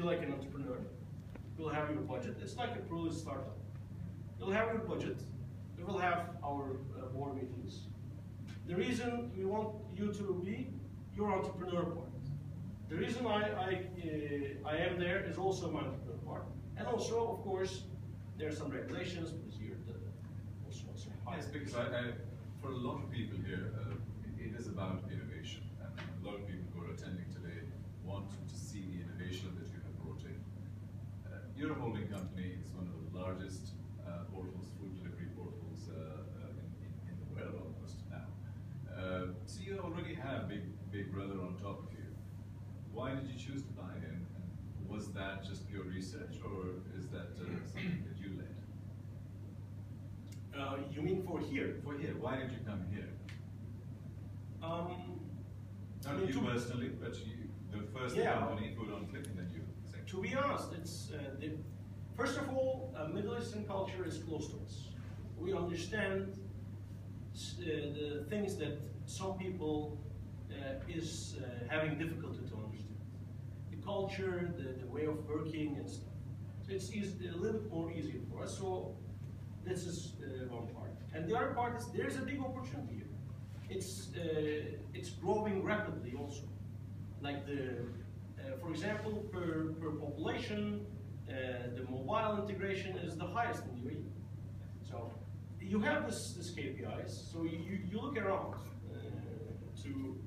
like an entrepreneur. You'll have your budget. It's like a pro startup. You'll have your budget. We will have our board meetings. The reason we want you to be your entrepreneur part. The reason I am there is also my entrepreneur part. And also, of course, there are some regulations because you're also high. Yes, because for a lot of people here, it is about innovation. And a lot of people who are attending today want to see the innovation that you have brought in. You're a holding company. It's one of the largest portals, food delivery portals in the world almost now. So you already have Big Brother on top of you. Why did you choose to buy in? And was that just pure research, or is that something that you led? You mean for here? For here, why did you come here? Not mean, you personally, but the first company, Food on Click, and then you. To be honest, it's first of all, Middle Eastern culture is close to us. We understand the things that some people is having difficulty to understand. The culture, the way of working and stuff. So it's a little bit more easier for us. So this is one part. And the other part is there's a big opportunity here. It's growing rapidly also. Like for example, per population, the mobile integration is the highest in the UAE. So you have this KPIs. So you look around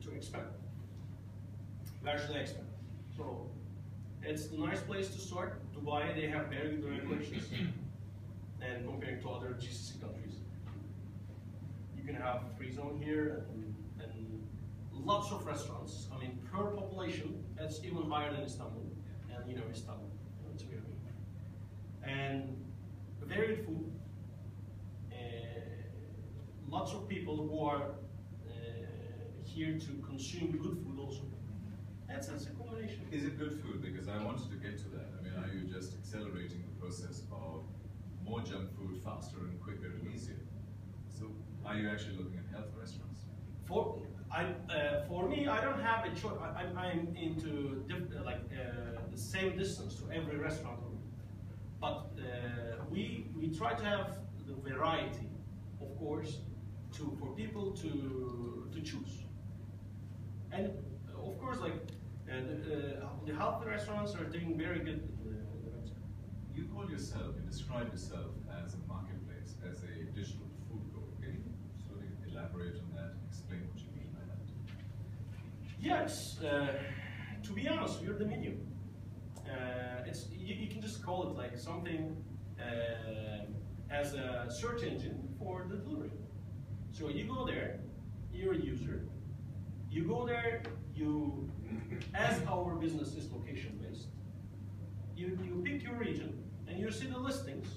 to expand. Where should I expand? So it's a nice place to start. Dubai, they have very good regulations, and comparing to other GCC countries, you can have free zone here and lots of restaurants. I mean, per population, it's even higher than Istanbul, and you know Istanbul, it's very big. And varied food. Lots of people who are here to consume good food also. That's a combination. Is it good food? Because I wanted to get to that. I mean, are you just accelerating the process of more junk food faster and quicker and easier? So are you actually looking at health restaurants? For me, I don't have a choice. I'm into the same distance to every restaurant, but we try to have the variety, of course, for people to choose. And of course, like the healthy restaurants are doing very good. You call yourself, you describe yourself as a marketplace, as a digital food court. Can you sort of elaborate on that and explain what you mean by that? Yes, to be honest, we're the medium. You can just call it like something as a search engine for the delivery. So you go there, you're a user. You go there, as our business is location based, you pick your region and you see the listings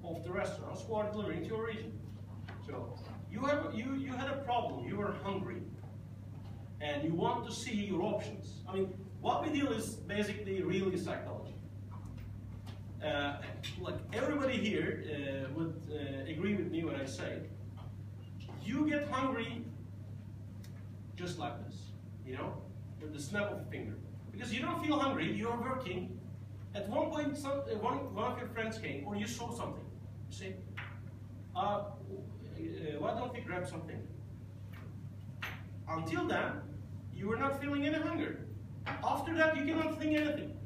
of the restaurants who are delivering to your region. So you had a problem, you were hungry, and you want to see your options. I mean, what we deal is basically really psychology. Like everybody here would agree with me when I say, you get hungry just like this, you know, with the snap of a finger. Because you don't feel hungry, you're working. At one point, one of your friends came, or you saw something. You say, why don't we grab something? Until then, you were not feeling any hunger. After that, you cannot think anything.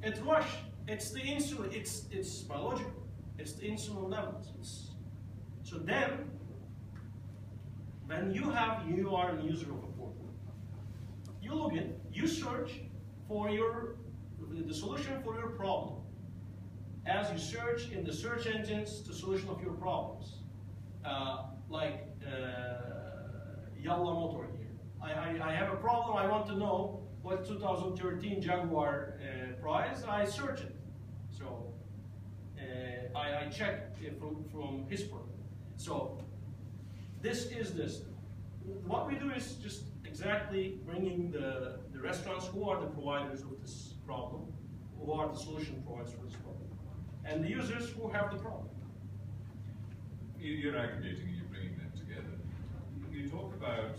It's rush. It's the insulin. It's biological. It's the insulin levels. So then, when you are a user of a portal, you log in, you search for the solution for your problem. As you search in the search engines the solution of your problems, like Yalla Motor here. I have a problem. I want to know what 2013 Jaguar price. I search it. So I check it from his product. So this is this. What we do is just exactly bringing the restaurants who are the providers of this problem, who are the solution providers for this problem, and the users who have the problem. You're aggregating and you're bringing them together. You talk about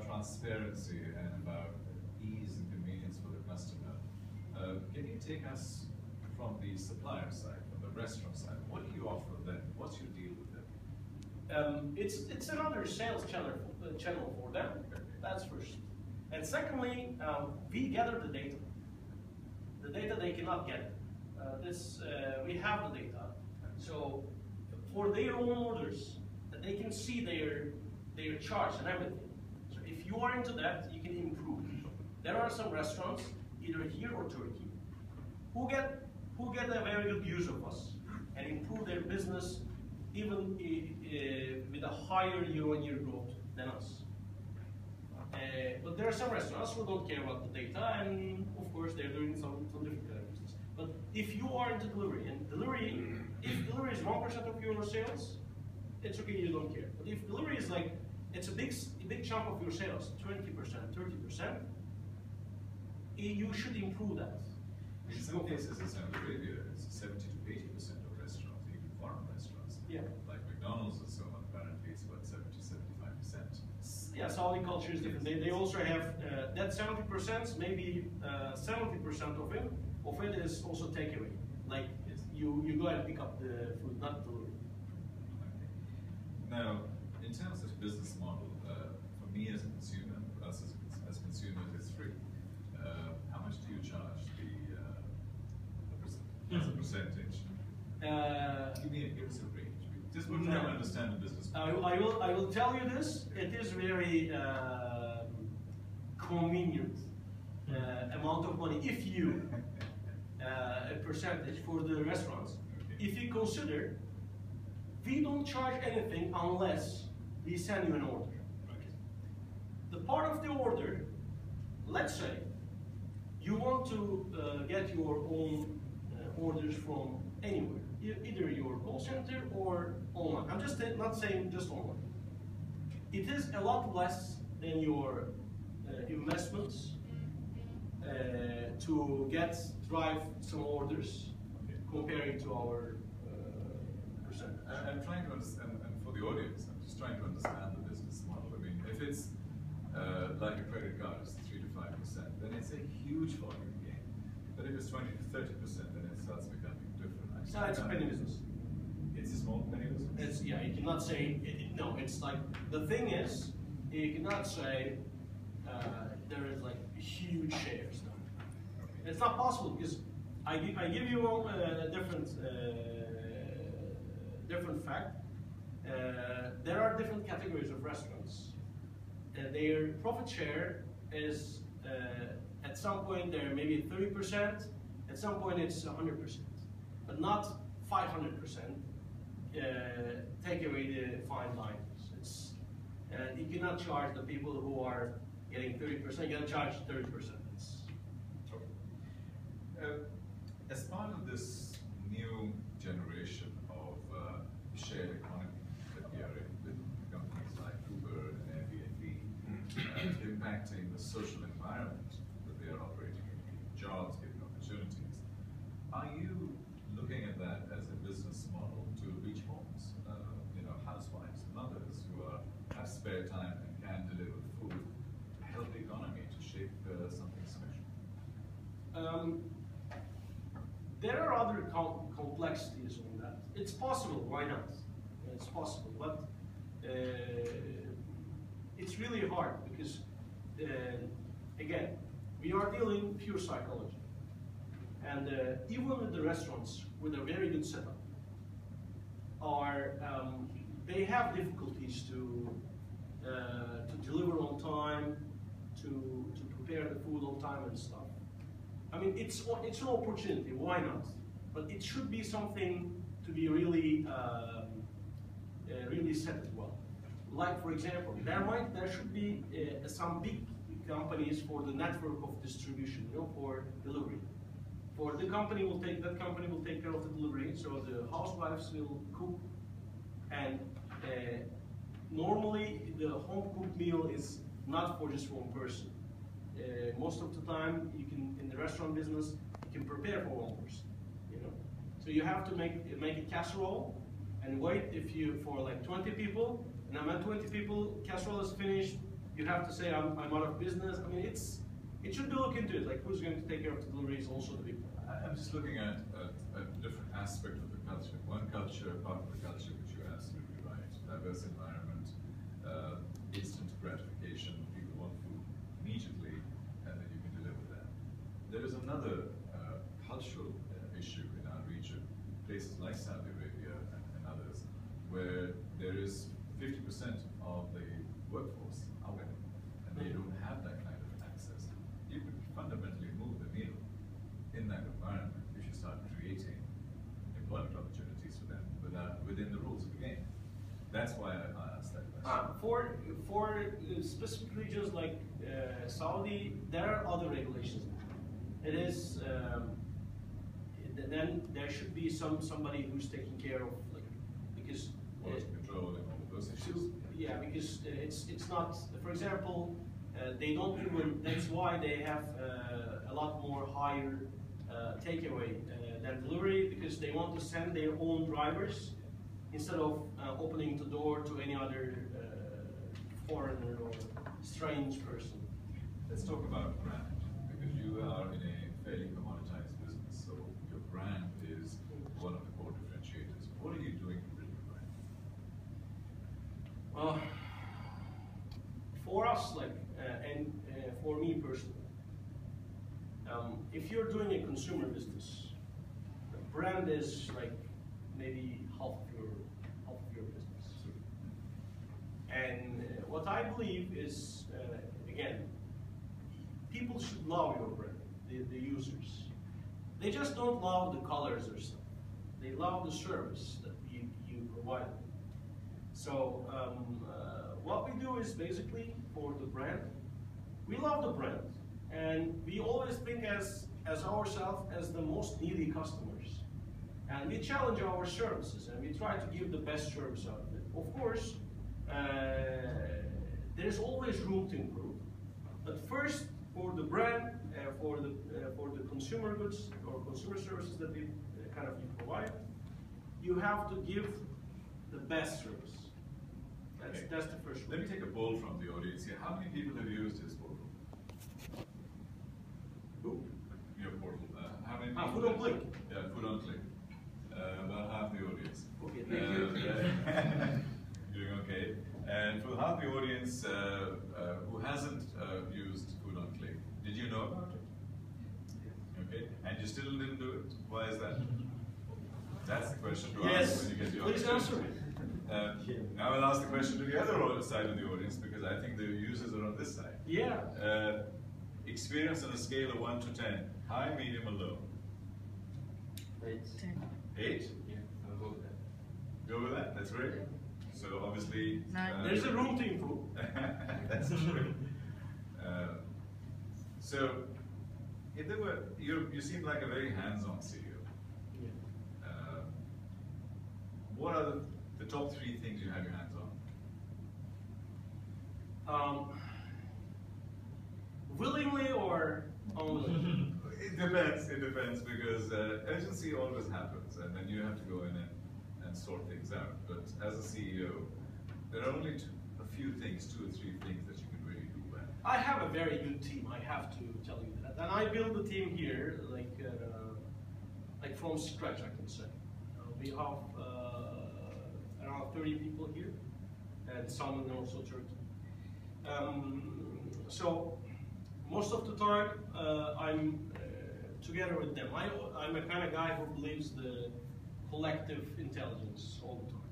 transparency and about ease and convenience for the customer. take us from the supplier side, from the restaurant side. What do you offer them? What's your deal with them? It's another sales channel for them. That's first. And secondly, we gather the data. The data they cannot get. We have the data. So for their own orders, they can see their charge and everything. So if you are into that, you can improve. There are some restaurants, either here or Turkey, who get a very good use of us and improve their business even with a higher year-on-year growth than us. But there are some restaurants who don't care about the data, and of course they're doing some different kind of business. But if you are into delivery, and if delivery is 1% of your sales, it's okay, you don't care. But if delivery is like, it's a big chunk of your sales, 20%, 30%, you should improve that. In some cases in Saudi Arabia, it's 70 to 80% of restaurants, even foreign restaurants. Yeah. Like McDonald's and so on, apparently it's about 70 to 75%. Yeah, Saudi culture is different. They also have that 70%, maybe 70% of it is also takeaway. Like you go and pick up the food, not delivery. Okay. Now, in terms of business model, for me as a consumer, for us as consumers, it's free. How much do you charge as a percentage? Give us a range. Just we're trying to understand the business model. I will tell you this. It is very convenient amount of money if you a percentage for the restaurants. Okay. If you consider, we don't charge anything unless we send you an order. Right. The part of the order, let's say, you want to get your own orders from anywhere, either your call center or online. I'm just not saying just online. It is a lot less than your investments to drive some orders comparing to our percentage. I'm trying to understand, and for the audience, I'm just trying to understand the business model. I mean, if it's like a credit card, it's 3 to 5%, then it's a huge volume gain. But if it's 20 to 30%, then it starts becoming different. So it's a penny business. It's a small penny business? You cannot say, no, it's like, the thing is, you cannot say there is like huge shares. No. Okay. It's not possible because I give you a different fact. There are different categories of restaurants. Their profit share is at some point they're maybe 30%, at some point it's 100%, but not 500%. Take away the fine diners. You cannot charge the people who are getting 30%. You cannot charge 30%. As part of this new generation of shared economy that we are in, with companies like Uber and Airbnb, impacting the social environment that they are operating in, giving jobs, giving opportunities, are you looking at that as a business model to reach homes? Housewives, mothers who have spare time and can deliver food, help the economy to shape something special? There are other complexities on that. It's possible, why not? It's possible, but it's really hard because, again, we are dealing pure psychology. And even with the restaurants with a very good setup, they have difficulties to deliver on time, to prepare the food on time and stuff. I mean, it's an opportunity. Why not? But it should be something to be really set as well. Like for example, there should be some big companies for the network of distribution, for delivery. For that company will take care of the delivery. So the housewives will cook, and normally the home cooked meal is not for just one person. Most of the time, in the restaurant business, you can prepare for one person. So you have to make a casserole and wait for like 20 people. And when 20 people, casserole is finished, you have to say I'm out of business. I mean, it should be looked into it. Like who's going to take care of the deliveries, also the big one. I'm just looking at a different aspect of the culture. One culture, part of the culture, which you're absolutely right, diverse environment, instant gratification, people want food immediately, and then you can deliver that. There is another cultural issue in our region, places like Saudi Arabia and others, where there is 50% of the workforce are women, and they don't have that kind of access. You could fundamentally move the needle in that environment if you start creating employment opportunities for them within the rules of the game. That's why I asked that question. For specific regions like Saudi, there are other regulations. It is then there should be somebody who's taking care of, like, because Quality control and all of those issues. yeah, because it's not, for example, they don't even, that's why they have a lot more higher takeaway than delivery, because they want to send their own drivers instead of opening the door to any other foreigner or strange person. Let's talk about brand, because you are in a fairly commoditized business, so your brand is one of the core differentiators. What are you doing to build your brand? For us, like, and for me personally, if you're doing a consumer business, the brand is like maybe half of your business. And what I believe is, again, people should love your brand, the users. They just don't love the colors or stuff. They love the service that you provide them. So what we do is basically for the brand, we love the brand, and we always think as ourselves as the most needy customers, and we challenge our services and we try to give the best service out of it. Of course, there's always room to improve, but first for the brand, for the consumer goods or consumer services that we you provide, you have to give the best service. That's the first one. Let me take a poll from the audience here. How many people have used this portal? Who? Your portal. How many people? Food on Click. Yeah, Food on Click. About half the audience. Okay, thank you. Doing okay. And for half the audience who hasn't used Food on Click, did you know about it? Okay. And you still didn't do it? Why is that? That's the question to ask when you get the audience. Please answer me. Now I'll ask the question to the other side of the audience, because I think the users are on this side. Yeah. Experience on a scale of 1 to 10, high, medium, or low? 8. 8? Yeah, I'll go with that. Go with that? That's great. So obviously... 9. There's a room to improve. That's true. So, if there were, you seem like a very hands-on CEO. Yeah. What are the top 3 things you have your hands on? Willingly or unwillingly? It depends, because urgency always happens, and then you have to go in and sort things out. But as a CEO, there are only a few things, 2 or 3 things that you can really do well. I have a very good team, I have to tell you that. And I build the team here, like from scratch, I can say. We have around 30 people here, and some in also Turkey. So most of the time, I'm together with them. I'm a kind of guy who believes the collective intelligence all the time.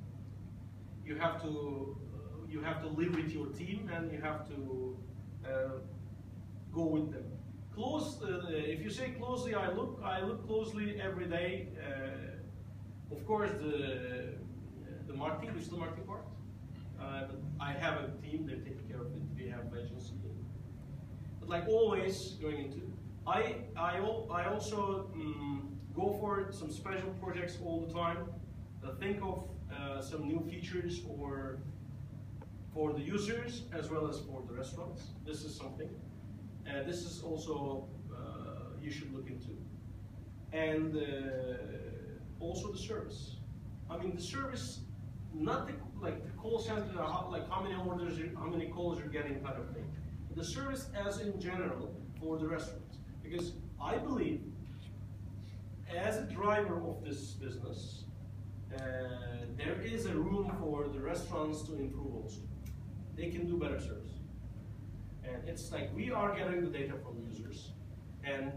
You have to live with your team, and you have to go with them. If you say closely, I look closely every day. Of course, the marketing, digital marketing part. But I have a team, they're taking care of it. We have agency. But like always going into, I also go for some special projects all the time. Think of some new features for the users as well as for the restaurants. This is something. This is also you should look into. And also the service. I mean the service, not like the call center, like how many orders, how many calls you're getting kind of thing. The service as in general, for the restaurants. Because I believe, as a driver of this business, there is a room for the restaurants to improve also. They can do better service. And it's like we are getting the data from users. And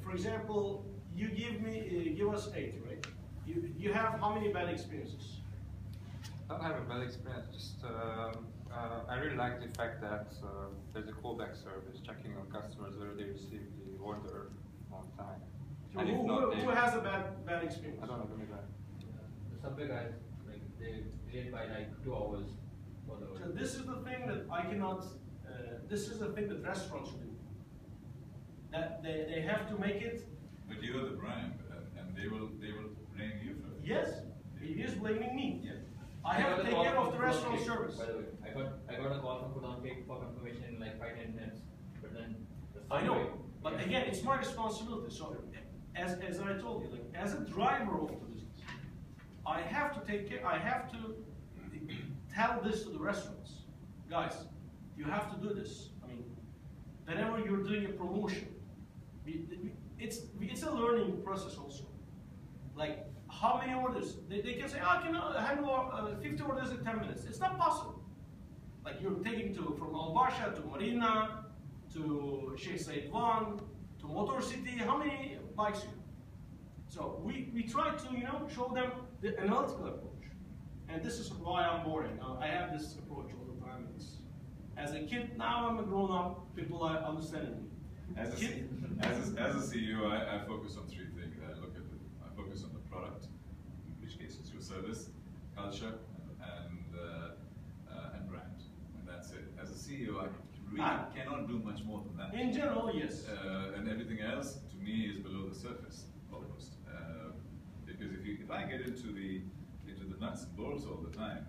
for example, you give us 8, right? You have how many bad experiences? I don't have a bad experience, just I really like the fact that there's a callback service checking on customers whether they receive the order on time. So And if who, not, who has a bad experience? I don't have any bad. The Subway guys, like they delayed by like 2 hours for the So order. this is the thing that I cannot, this is the thing that restaurants do. That they have to make it. But you're the brand, and they will blame you for it. Yes, he is blaming me. Yeah. I have to take care of the restaurant service. By the way, I got a call from Food on Cake for confirmation in like 5-10 minutes, but then the I know, Subway- but yeah. again, it's my responsibility. So, as I told you, like as a driver of the business, I have to take care. I have to tell this to the restaurants, guys. You have to do this. I mean, whenever you're doing a promotion, it's a learning process also. Like how many orders? They can say, I can handle 50 orders in 10 minutes. It's not possible. Like you're taking from Al Barsha to Marina to Sheikh Zayed Van to Motor City. How many bikes you have? So we try to show them the analytical approach, and this is why I'm boring. I have this approach all the time. As a kid, now I'm a grown up. People are understanding me. As a CEO, I focus on 3 things. I focus on the product, in which case it's your service, culture, and brand, and that's it. As a CEO, I really cannot do much more than that. In general, yes. And everything else, to me, is below the surface, almost. Because if I get into the nuts and bolts all the time,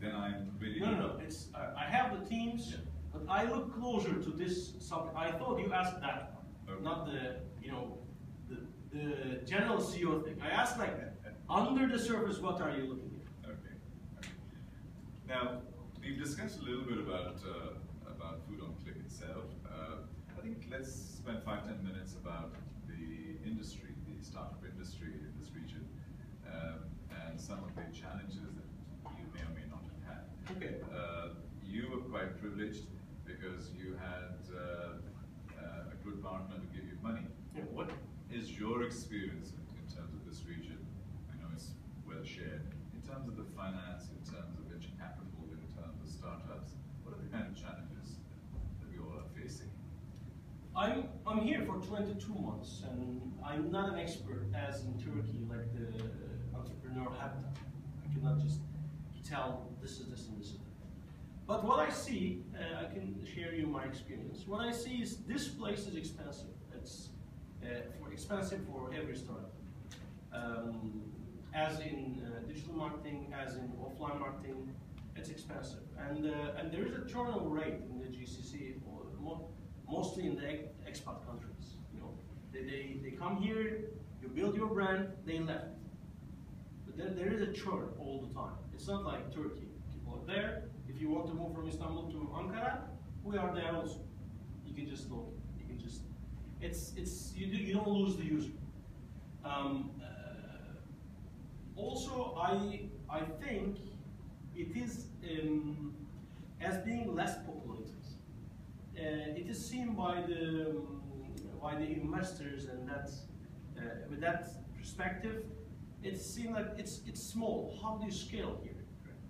then I'm really No. It's I have the teams, Yeah. but I look closer to this subject. I thought you asked that one, Okay. not the general CEO thing. I asked like under the surface, what are you looking at? Okay. Now, we've discussed a little bit about Food on Click itself. I think let's spend 5-10 minutes about the industry, the startup industry in this region, and some of the challenges that you may or may not have had. Okay. You were quite privileged because you had a good partner to give you money. Yeah, what? Is your experience in terms of this region, I know it's well shared, in terms of the finance, in terms of venture capital, in terms of startups, what are the kind of challenges that we all are facing? I'm here for 22 months, and I'm not an expert as in Turkey like the entrepreneur Hatta. I cannot just tell this is this and this is that. But what I see, I can share you my experience. What I see is this place is expensive. It's expensive for every startup. As in digital marketing, as in offline marketing, it's expensive. And there is a turnover rate in the GCC, mostly in the expat countries. They come here, you build your brand, they left. But there is a churn all the time. It's not like Turkey. People are there. If you want to move from Istanbul to Ankara, we are there also. You can just look. You can just. You don't lose the user. Also, I think it is as being less populated. It is seen by the investors, and with that perspective, it's seen like it's small. How do you scale here?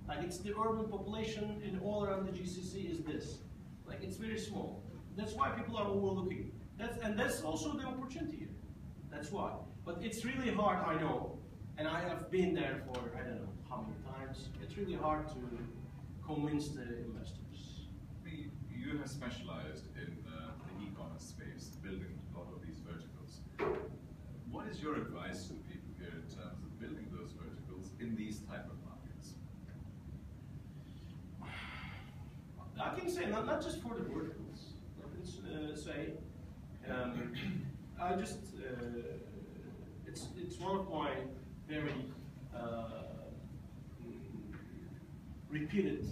Like it's the urban population in all around the GCC is this. Like it's very small. That's why people are overlooking. That's also the opportunity here. That's why. But it's really hard, I know, and I have been there for I don't know how many times. It's really hard to convince the investors. You have specialized in the e-commerce space, building a lot of these verticals. What is your advice to the people here in terms of building those verticals in these type of markets? I can say not just for the verticals. I can say I just it's one of my very repeated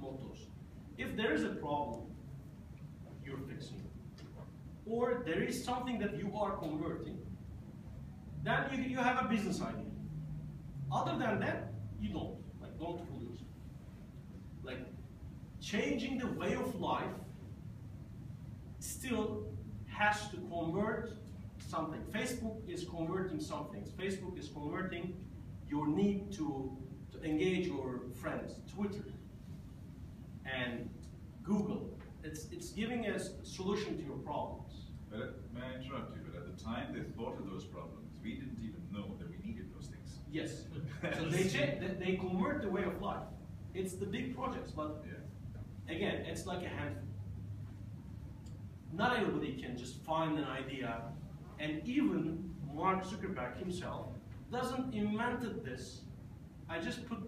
mottos. If there is a problem, you're fixing, or there is something that you are converting, then you have a business idea. Other than that, you don't. Like, don't fool yourself. Like, changing the way of life still has to convert something. Facebook is converting some things. Facebook is converting your need to engage your friends. Twitter and Google, it's giving a solution to your problems. But may I interrupt you? But at the time they thought of those problems, we didn't even know that we needed those things. Yes. So they convert the way of life. It's the big projects, but Yeah. again, it's like a handful. Not everybody can just find an idea, and even Mark Zuckerberg himself doesn't invented this. I just put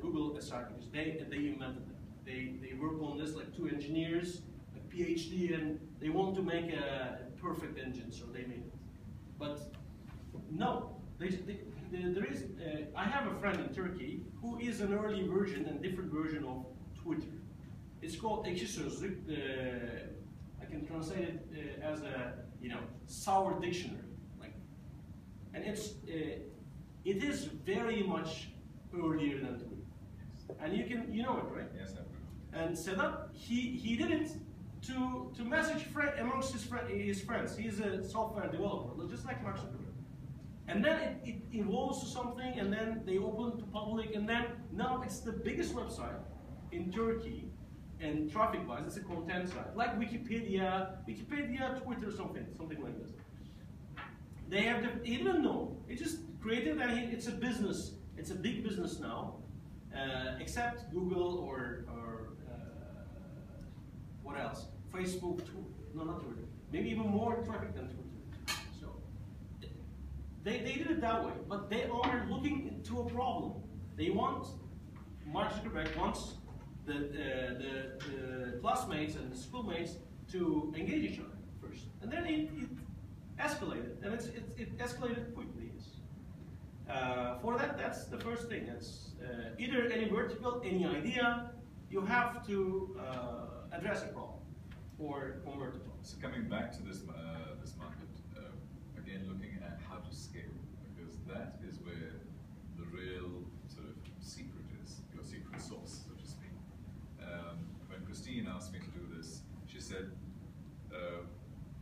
Google aside because they invented it. They work on this like two engineers, a PhD, and they want to make a perfect engine, so they made it. But no, there is. I have a friend in Turkey who is an early version and different version of Twitter. It's called Ekşi Sözlük. I can translate it as a sour dictionary, like, and it is very much earlier than Twitter. And you know it, right? Yes, I've And Sedat, he did it to message amongst his friends. He's a software developer, just like Mark Zuckerberg. And then it evolves to something, and then they open it to public, and then now it's the biggest website in Turkey, and traffic-wise, it's a content site, like Wikipedia, Twitter, something like this. He didn't know. He just created, and it's a business. It's a big business now, except Google or what else? Facebook, not Twitter. Maybe even more traffic than Twitter. So they did it that way, but they are looking into a problem. They want, Mark Zuckerberg wants the classmates and the schoolmates to engage each other first, and then it escalated, and it escalated quickly. For that's the first thing. It's either any vertical, any idea. You have to address a problem or convert a problem. So coming back to this market, again looking at how to scale, because that is where the real sort of secret is, your secret sauce, so to speak. When Christine asked me to do this, she said,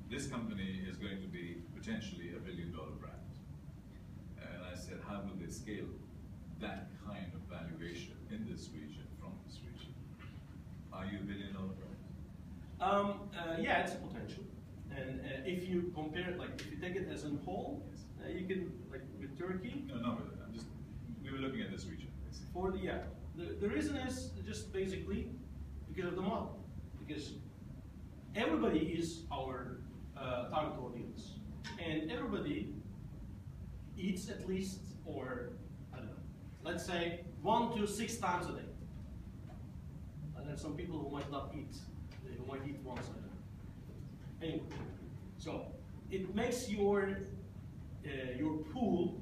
this company is going to be potentially $1 billion brand. And I said, how will they scale that kind of valuation in this region, from this region? Are you $1 billion brand? Yeah, it's a potential. And if you compare it, like if you take it as a whole, you can, like with Turkey. No, not really. We were looking at this region, basically. The reason is just basically because of the model. Because everybody is our target audience. And everybody eats at least, or I don't know, let's say 1 to 6 times a day. And then some people who might not eat, who might eat once a day. Anyway, so it makes your pool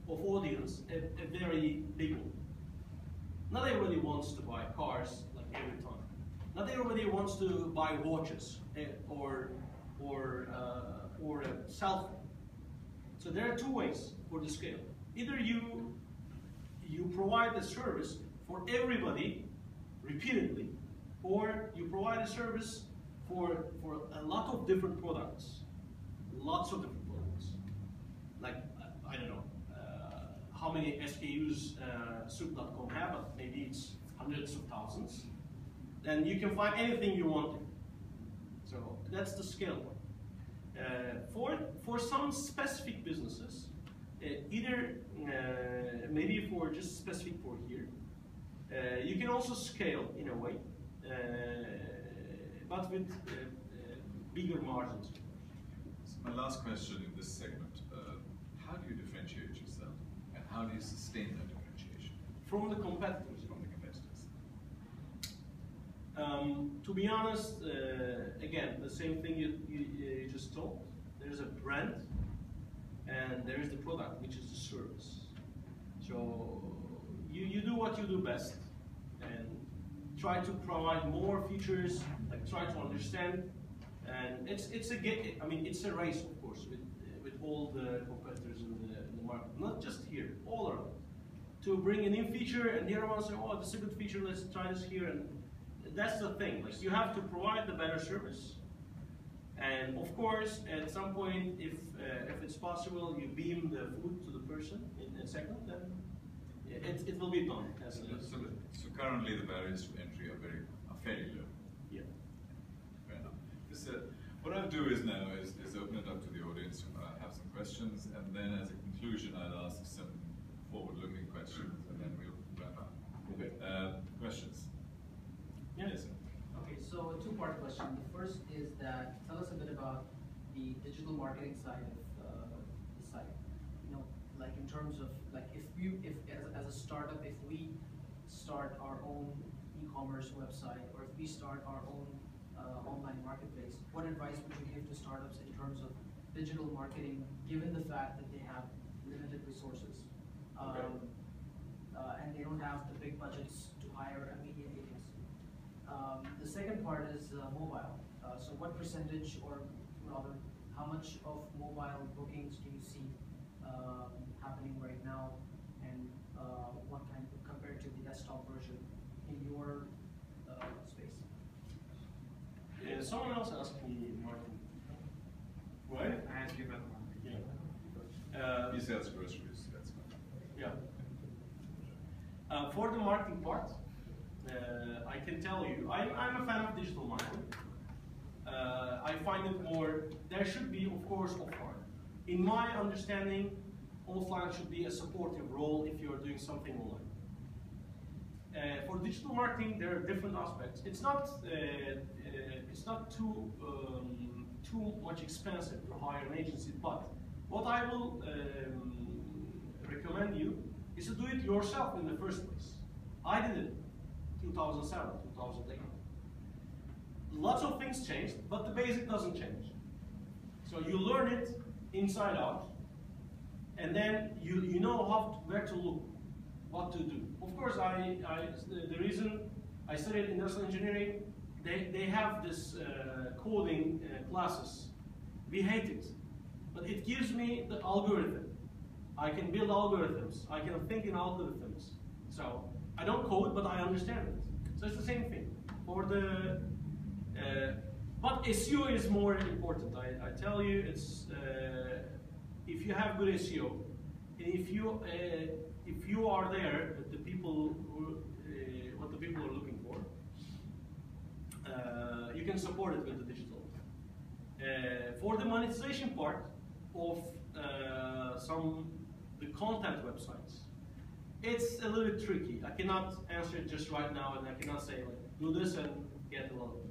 of audience a very big one. Not everybody wants to buy cars like every time. Not everybody wants to buy watches or a cell phone. So there are two ways for the scale. Either you provide a service for everybody repeatedly, or you provide a service for a lot of different products, lots of different products. Like I don't know how many SKUs Soup.com have, but maybe it's hundreds of thousands. Then you can find anything you want. So that's the scale one. For some specific businesses, either maybe for just specific for here, you can also scale in a way, but with bigger margins. So my last question in this segment, how do you differentiate yourself, and how do you sustain that differentiation? From the competitors. From the competitors. To be honest, again, the same thing you just told. There's a brand, and there is the product, which is the service. So you do what you do best, and try to provide more features, like try to understand And I mean, it's a race, of course, with all the competitors in the market, not just here, all around, to bring a new feature, and the other one say, oh, this is a good feature, let's try this here, and that's the thing. Like, you have to provide the better service, and of course, at some point, if it's possible, you beam the food to the person in a second, then it will be done. So currently the barriers to entry are fairly low. Yeah. Fair enough. What I'll do is now is open it up to the audience. Have some questions, and then as a conclusion, I'll ask some forward-looking questions, and then we'll wrap up. Okay. Questions? Yes. Okay, so a two-part question. The first is that tell us a bit about the digital marketing side of the site. You know, like in terms of like if as a startup, if we start our own e-commerce website, or if we start our own online marketplace, what advice would you give to startups in terms of digital marketing, given the fact that they have limited resources, and they don't have the big budgets to hire a media agency? The second part is mobile. So what percentage, or rather, how much of mobile bookings do you see happening right now, and what kind of, compared to the desktop version in your space? Yeah, someone else asked me, Martin. Right? I ask you about marketing. Yeah. He sells groceries, that's fine. Yeah. For the marketing part, I can tell you, I'm a fan of digital marketing. I find it more, there should be, of course, offline. In my understanding, offline should be a supportive role if you're doing something online. For digital marketing, there are different aspects. It's not too much expensive to hire an agency, but what I will recommend you is to do it yourself in the first place. I did it 2007, 2008. Lots of things changed, but the basic doesn't change. So you learn it inside out, and then you know where to look, what to do. Of course, the reason I studied industrial engineering, they have this coding classes. We hate it, but it gives me the algorithm. I can build algorithms. I can think in algorithms. So I don't code, but I understand it. So it's the same thing. For the but SEO is more important. I tell you, it's if you have good SEO, and if you are there with the people what the people are looking for, you can support it with the digital. For the monetization part of the content websites, it's a little bit tricky. I cannot answer it just right now, and I cannot say like do this and get a lot of it.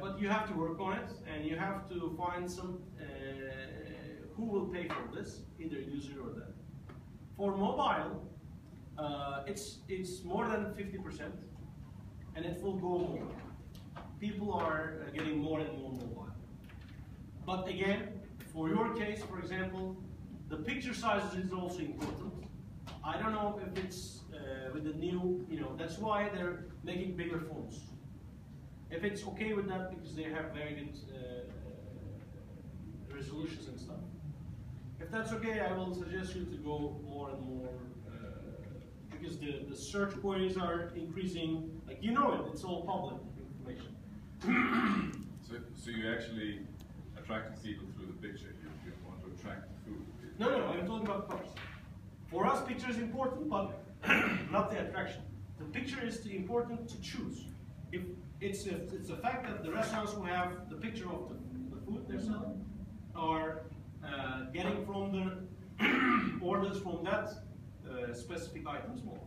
But you have to work on it, and you have to find some who will pay for this, either user or them. For mobile, it's more than 50%, and it will go more. People are getting more and more mobile. But again, for your case, for example, the picture size is also important. I don't know if it's with the new, that's why they're making bigger phones. If it's okay with that, because they have very good resolutions and stuff. If that's okay, I will suggest you to go more and more, because the search queries are increasing. Like, it's all public information. So you actually attract people through the picture. You want to attract the food. No, I'm talking about cars. For us, picture is important, but not the attraction. The picture is important to choose. If it's a fact that the restaurants who have the picture of the food they're selling are getting from the orders from that specific items more.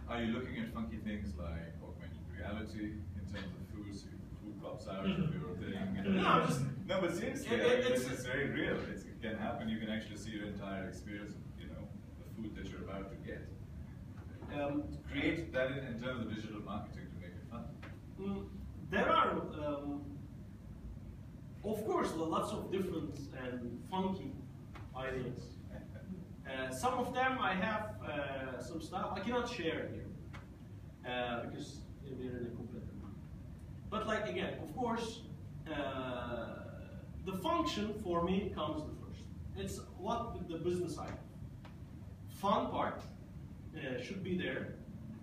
Are you looking at funky things like augmented reality in terms of food? So food pops out of your thing. No, but seriously, it's very real. It can happen. You can actually see your entire experience of the food that you're about to get. Create that in terms of digital marketing to make it fun. There are, of course, lots of different and funky ideas. Some of them I have some stuff I cannot share here because we're in a competitor. But like again, of course, the function for me comes the first. It's what the business side. Fun part should be there,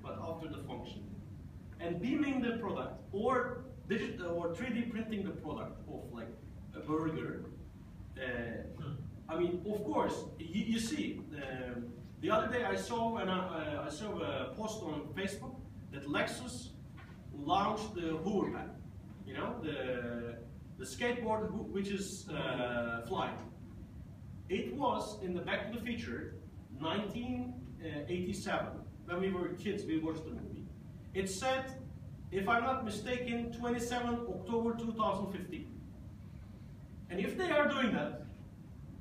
but after the function. And beaming the product or digital or 3D printing the product of like a burger. I mean, of course, you see. The other day I saw I saw a post on Facebook that Lexus launched the hoverpad. You know, the skateboard which is flying. It was in the Back to the Future, 1987. When we were kids, we watched the movie. It said, if I'm not mistaken, 27 October 2015. And if they are doing that,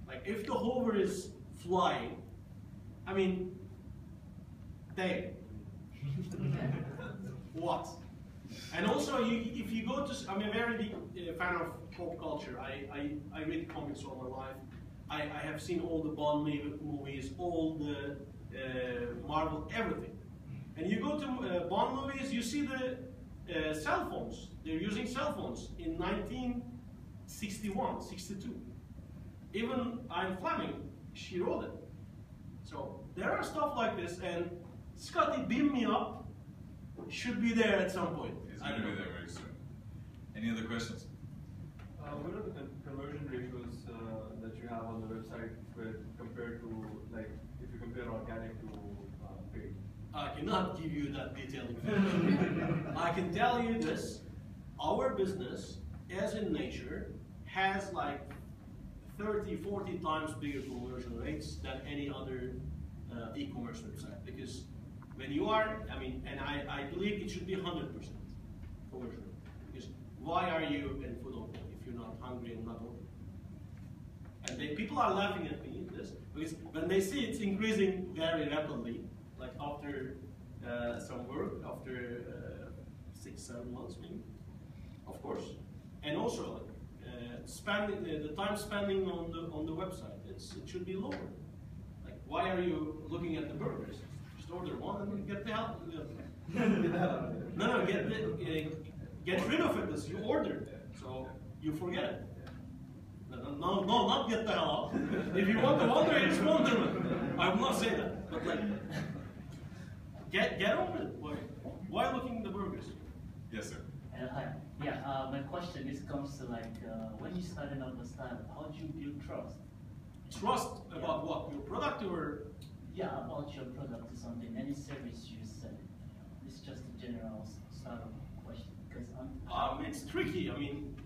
like if the hover is flying, I mean, they. What? And also, if you go to, I'm a very big fan of pop culture. I read comics all my life. I have seen all the Bond movies, all the Marvel, everything. And you go to Bond movies, you see the cell phones. They're using cell phones in 1961, 62. Even Anne Fleming, she wrote it. So there are stuff like this, and Scotty, beam me up, should be there at some point. It's going to be there very soon. Any other questions? What are the conversion ratios that you have on the website compared to, like, if you compare organic to paid? I cannot give you that detailed information. I can tell you this, our business, as in nature, has like 30, 40 times bigger conversion rates than any other e-commerce website. Because when you are, I mean, and I believe it should be 100% conversion rate. Because why are you in food only if you're not hungry and not ordering? And people are laughing at me this because when they see it's increasing very rapidly, like after some work, after 6-7 months maybe, of course. And also, spending the time spending on the website, it should be lower. Like, why are you looking at the burgers? Just order one and then get the hell. No, get rid of it as you ordered, so you forget it. No, not get the hell out. If you want to wonder, it's wonderment. I will not say that, but like, get on it. Why looking at the burgers? Yes, sir. Hi. Yeah, my question is comes to like when you started up the startup, how did you build trust? Trust about what? Your product or? Yeah, about your product or something, any service you sell. It's just a general startup question because it's tricky. I mean,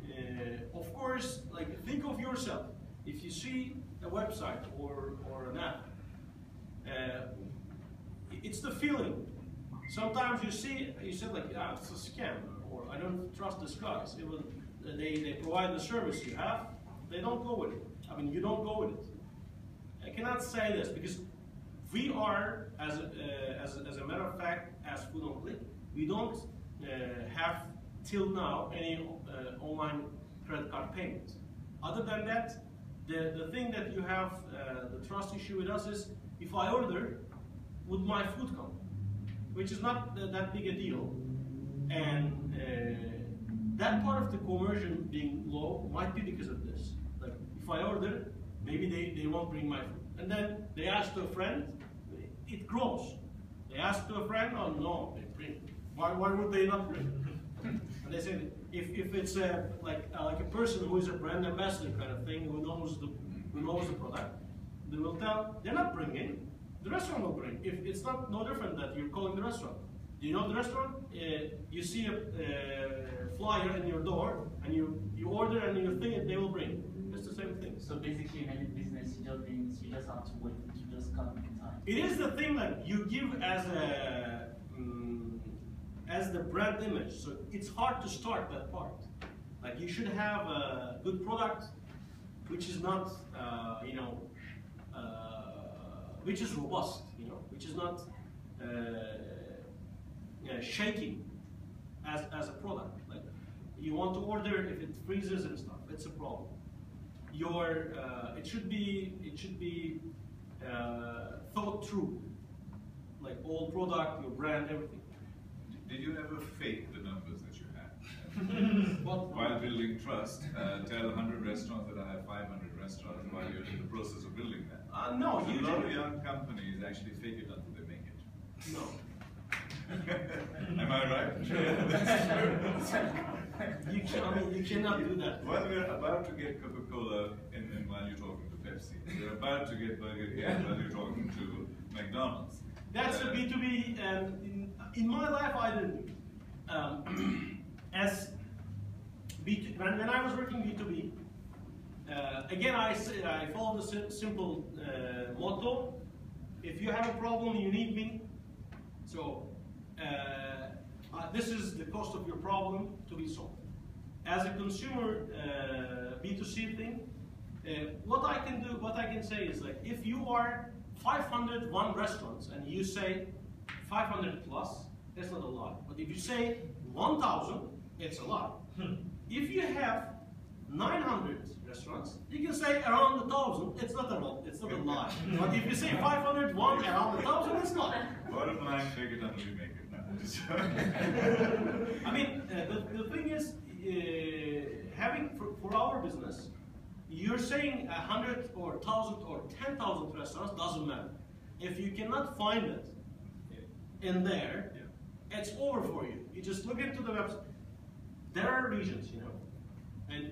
of course, like think of yourself. If you see a website or an app, it's the feeling. Sometimes you say like, yeah, it's a scam, or I don't trust this guys. They provide the service you have, they don't go with it. I mean, you don't go with it. I cannot say this because we are, as a matter of fact, as Food on Click, we don't have till now any online credit card payment. Other than that, the thing that you have the trust issue with us is if I order, would my food come? Which is not that big a deal. And that part of the conversion being low might be because of this. Like if I order, maybe they won't bring my food. And then they ask to a friend, it grows. They ask to a friend, oh no, they bring. Why would they not bring? And they say, if it's like a person who is a brand ambassador kind of thing, who knows the product, they will tell, they're not bringing. The restaurant will bring. If it's no different that you're calling the restaurant. Do you know the restaurant? You see a flyer in your door, and you order and you think they will bring. It's the same thing. So basically, in any business, you just have to wait to just come in time. It is the thing that you give as the brand image. So it's hard to start that part. Like you should have a good product, which is not which is robust, which is not shaking as a product. Like you want to order, if it freezes and stuff, it's a problem. It should be thought through, like all product, your brand, everything. Did you ever fake the numbers that you had? But While building trust, tell 100 restaurants that I have 500 restaurants while you're in the process of building that. no, So you a lot of do. young companies actually fake it until they make it. No. Am I right? You cannot do that. Well, we're about to get Coca-Cola in while you're talking to Pepsi. We're about to get Burger King while you're talking to McDonald's. That's a B2B, in my life I didn't do it. As B2, when I was working B2B, again I follow the simple motto: if you have a problem, you need me. So this is the cost of your problem to be solved. As a consumer B2C thing, what I can say is, like, if you are 501 restaurants and you say 500 plus, that's not a lot. But if you say 1,000, it's a lot. If you have 900 restaurants, you can say around 1,000. It's not a lot. It's not a lot. But if you say 501 around 1,000, it's not. Bottom line, fake it until you make it. I mean, the thing is, having for our business, you're saying 100 or 1,000 or 10,000 restaurants doesn't matter. If you cannot find it in there, it's over for you. You just look into the website. There are regions, and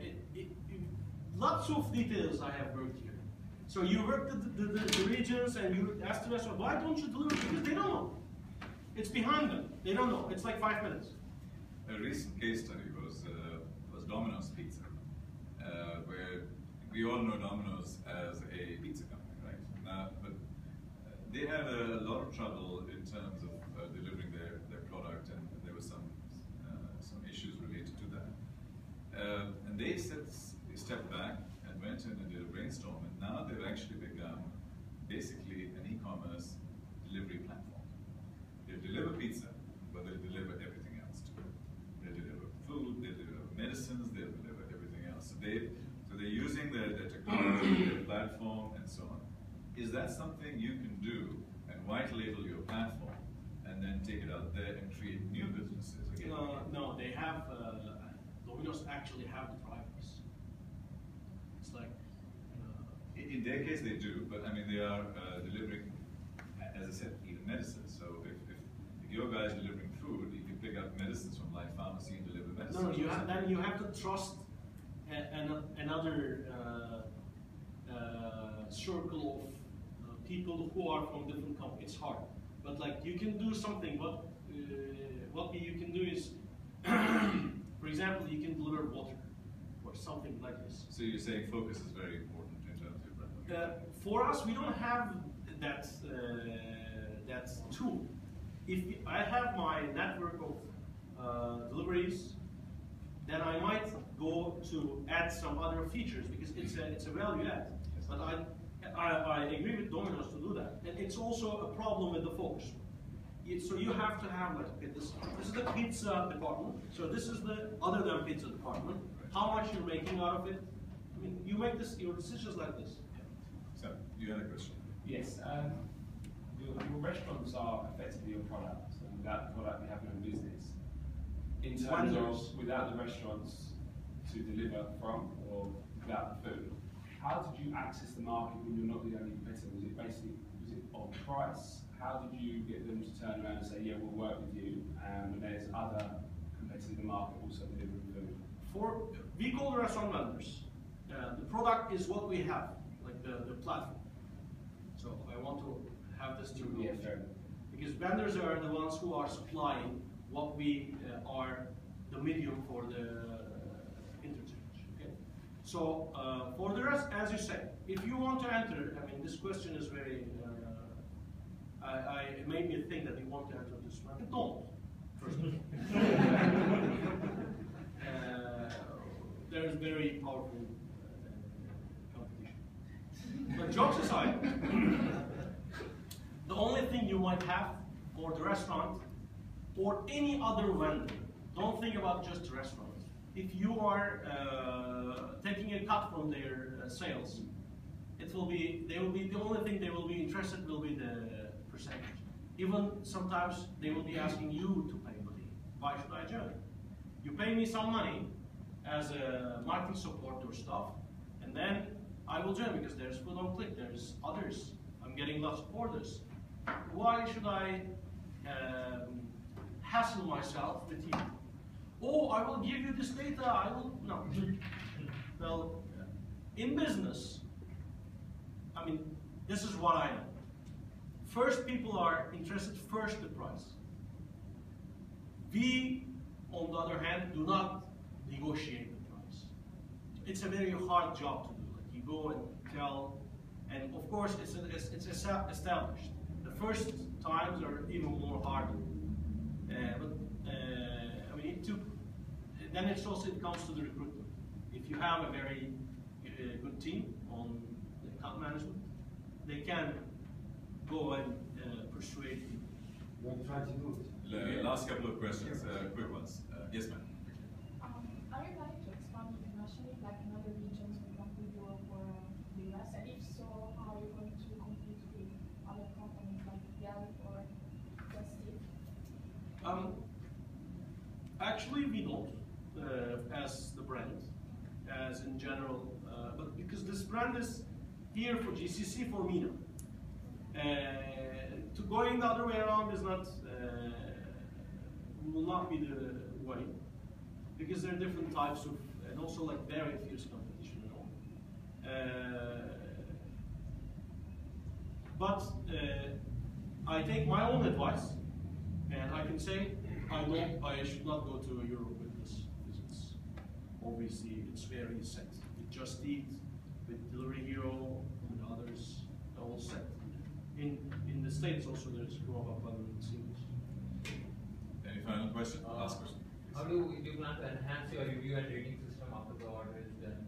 lots of details I have worked here. So you work the regions and you ask the restaurant, why don't you deliver? Because they don't know. It's behind them. They don't know. It's like 5 minutes. A recent case study was Domino's Pizza, where we all know Domino's as a pizza company, right? But they had a lot of trouble in terms of delivering their product, and there were some issues related to that. And they stepped back and went in and did a brainstorm, and now they've actually become basically an e-commerce delivery platform. They deliver pizza, but they deliver everything else too. They deliver food, they deliver medicines, they deliver everything else. So they're using their technology, their platform, and so on. Is that something you can do and white label your platform and then take it out there and create new businesses again? No, they have, Domino's actually have the drivers. It's like, In their case, they do, but I mean, they are delivering, as I said, even medicines. So if your guy is delivering food, you can pick up medicines from Life Pharmacy and deliver medicines. no, then you have to trust another circle of people who are from different companies. It's hard, but like you can do something. What you can do is, for example, you can deliver water or something like this. So you're saying focus is very important in terms of your brand. For us, we don't have that tool. If I have my network of deliveries, then I might go to add some other features because it's a value add. But I agree with Domino's to do that, and it's also a problem with the focus. So you have to have, like, okay, this is the pizza department. So this is the other than pizza department. How much you're making out of it? I mean, you make your decisions like this. So you had a question. Yes, your restaurants are effectively your product, and without the product you have no business. In terms of without the restaurants to deliver from, or without the food, how did you access the market when you're not the only competitor? Was it on price? How did you get them to turn around and say, yeah, we'll work with you, and there's other competitors in the market also delivering food? We call the restaurant vendors. The product is what we have, like the platform. So I want to have this to Yeah, fair enough. because vendors are the ones who are supplying what we are the medium for the interchange. Okay. So for the rest, as you say, if you want to enter, I mean, this question is very. It made me think that you want to enter this market. Don't. First of all. There's very powerful competition. But jokes aside, the only thing you might have for the restaurant or any other vendor, don't think about just restaurants. If you are taking a cut from their sales, the only thing they will be interested will be the percentage. Even sometimes they will be asking you to pay money. Why should I join? You pay me some money as a marketing support or stuff, and then I will join because there's food on click, there's others. I'm getting lots of orders. Why should I hassle myself with you? Oh, I will give you this data, I will, no. Well, in business, I mean, this is what I know. First, people are interested first the price. We, on the other hand, do not negotiate the price. It's a very hard job to do. Like you go and tell, and of course it's established. The first times are even more harder. I mean, then it comes to the recruitment. If you have a very good team on the account management, they can go and persuade people. We'll try to do it. Last couple of questions, quick ones. Yes, ma'am. Are you planning to expand internationally, like in other regions, for example, Europe or the US? And if so, how are you going to compete with other companies like Yelp or Just Eat? Actually, we don't, as the brand, as in general, but because this brand is here for GCC for MENA. To going the other way around is not, will not be the way, because there are different types of, and also like very fierce competition and all. But I take my own advice, and I can say I should not go to Europe with this, because it's obviously it's very set. With Just Eat, with Delivery Hero, and others, are all set. In the States also there's Grubhub and Seamless. Any final question? Last question. How do you plan to enhance your review and rating system after the order is done?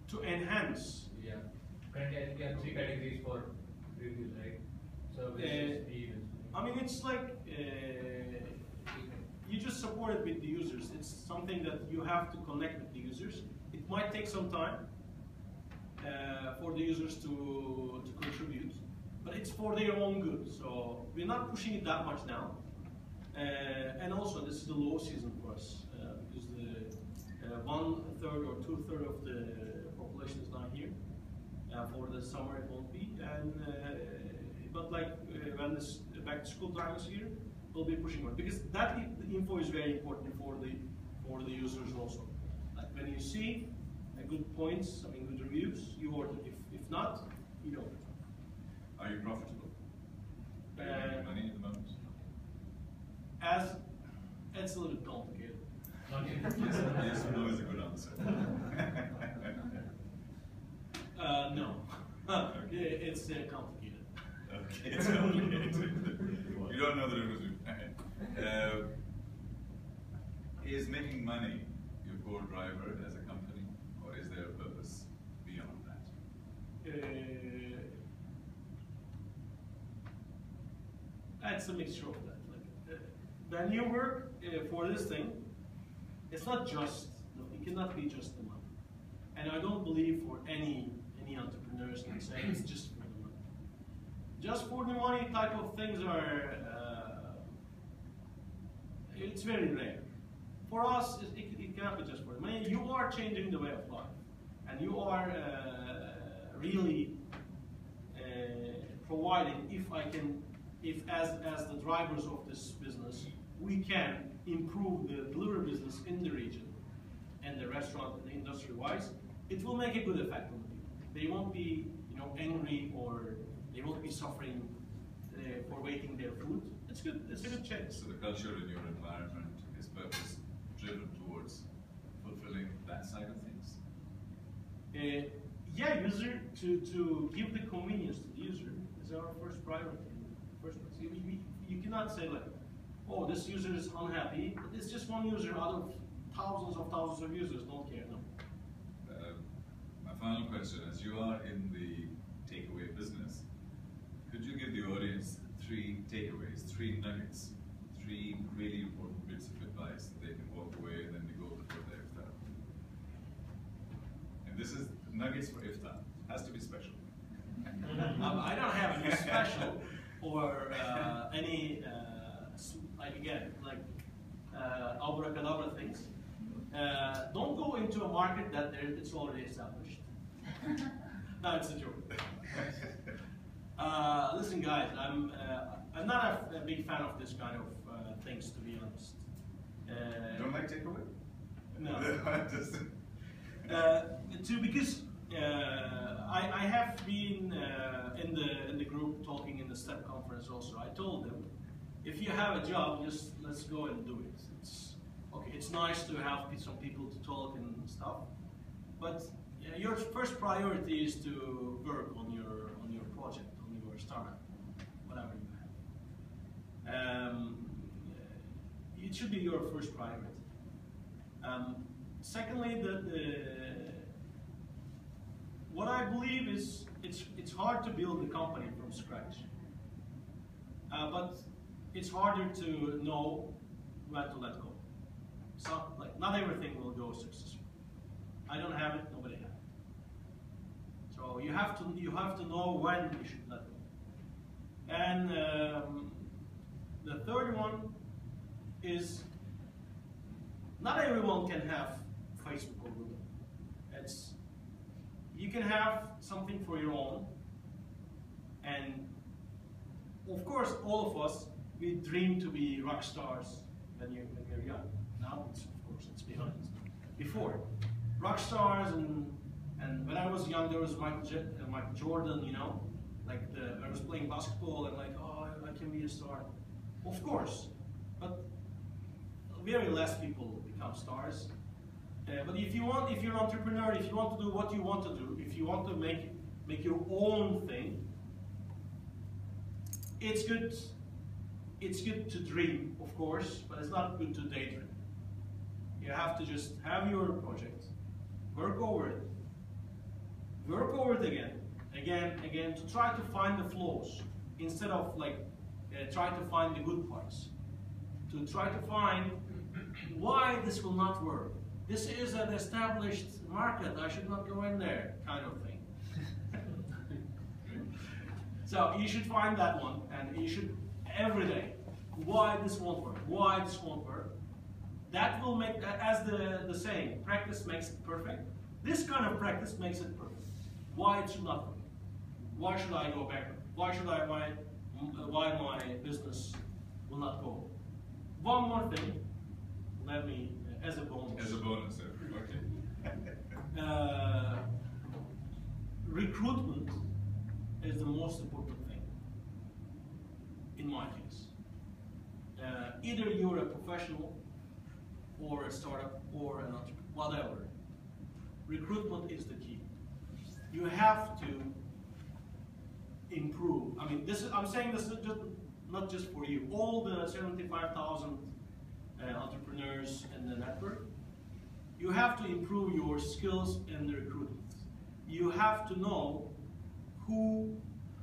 To enhance? Yeah. Currently, I think you have 3 categories for reviews, right? Service, speed. I mean, it's like you just support it with the users. It's something that you have to connect with the users. It might take some time for the users to contribute, but it's for their own good. So we're not pushing it that much now. And also, this is the low season for us because the 1/3 or 2/3 of the population is not here. For the summer, it won't be. And but like when this back to school time is here, we'll be pushing more because that the info is very important for the users also. Like when you see good points, I mean good reviews, you order. If not, you don't. Are you profitable? Do you make money at the moment? It's a little complicated. Yes or no is a good answer. No. It's complicated. Okay, it's complicated. You don't know the difference. Is making money your core driver as a company, or is there a purpose beyond that? It's a mixture of that. Like, when you work for this thing, it's not just, no, it cannot be just the money. And I don't believe for any entrepreneurs can say it's just for the money. Just for the money type of things are, it's very rare. For us, it cannot be just for the money. You are changing the way of life. And you are really providing, if as the drivers of this business, we can improve the delivery business in the region and the restaurant and the industry-wise, it will make a good effect on the people. They won't be, angry or they won't be suffering for waiting their food. It's good. It's a good change. So the culture in your environment is purpose driven towards fulfilling that side of things. Yeah, user to give the convenience to the user is our first priority. First, you cannot say like, oh, this user is unhappy. But it's just one user out of thousands of users. Don't care. No. My final question: as you are in the takeaway business, could you give the audience 3 takeaways, 3 nuggets, 3 really important bits of advice that they can walk away and then they go before their iftar? And this is nuggets for iftar. Has to be special. I don't have any special or any like again like abracadabra things. Don't go into a market that it's already established. No, it's a joke. Listen, guys, I'm not a big fan of this kind of things, to be honest. Don't like takeaway? No. Because I have been in the group talking in the STEP conference also. I told them, if you have a job, just let's go and do it. It's okay. It's nice to have some people to talk and stuff, but your first priority is to work on your project, on your startup, whatever you have. It should be your first priority. Secondly, what I believe is it's hard to build a company from scratch, but it's harder to know when to let go. So, like, not everything will go successful. I don't have it, nobody has it. So you have to know when you should let go. And the third one is not everyone can have Facebook or Google. You can have something for your own, and of course, all of us, we dream to be rock stars when we're young. Now, of course, it's behind. Before, rock stars, and when I was young, there was Michael Jordan, you know, like I was playing basketball and like, oh, I can be a star. Of course, but very less people become stars. But if you're an entrepreneur, if you want to do what you want to do, if you want to make your own thing, it's good. It's good to dream, of course, but it's not good to daydream. You have to just have your project, work over it again, to try to find the flaws instead of like try to find the good parts. To try to find why this will not work. This is an established market, I should not go in there, kind of thing. So you should find that one, and you should, every day, why this won't work, why this won't work. That will make, as the saying, practice makes it perfect. This kind of practice makes it perfect. Why it should not work. Why should I go backward? Why my business will not go? One more thing, let me, as a bonus. As a bonus, okay. Recruitment is the most important thing, in my case. Either you're a professional, or a startup, or an entrepreneur, whatever. Recruitment is the key. You have to improve. I mean, I'm saying this not just for you. All the 75,000 entrepreneurs in the network, you have to improve your skills in the recruitment. You have to know who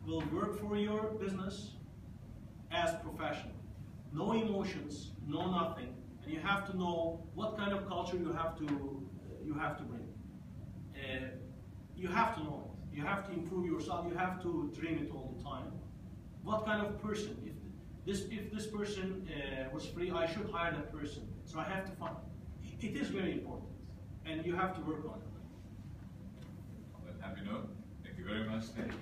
will work for your business as professional. No emotions, no nothing, and you have to know what kind of culture you have to bring. You have to know it. You have to improve yourself. You have to dream it all the time. What kind of person? If this person was free, I should hire that person. So I have to find. It is very important, and you have to work on it. On that happy note, thank you very much. Thank you.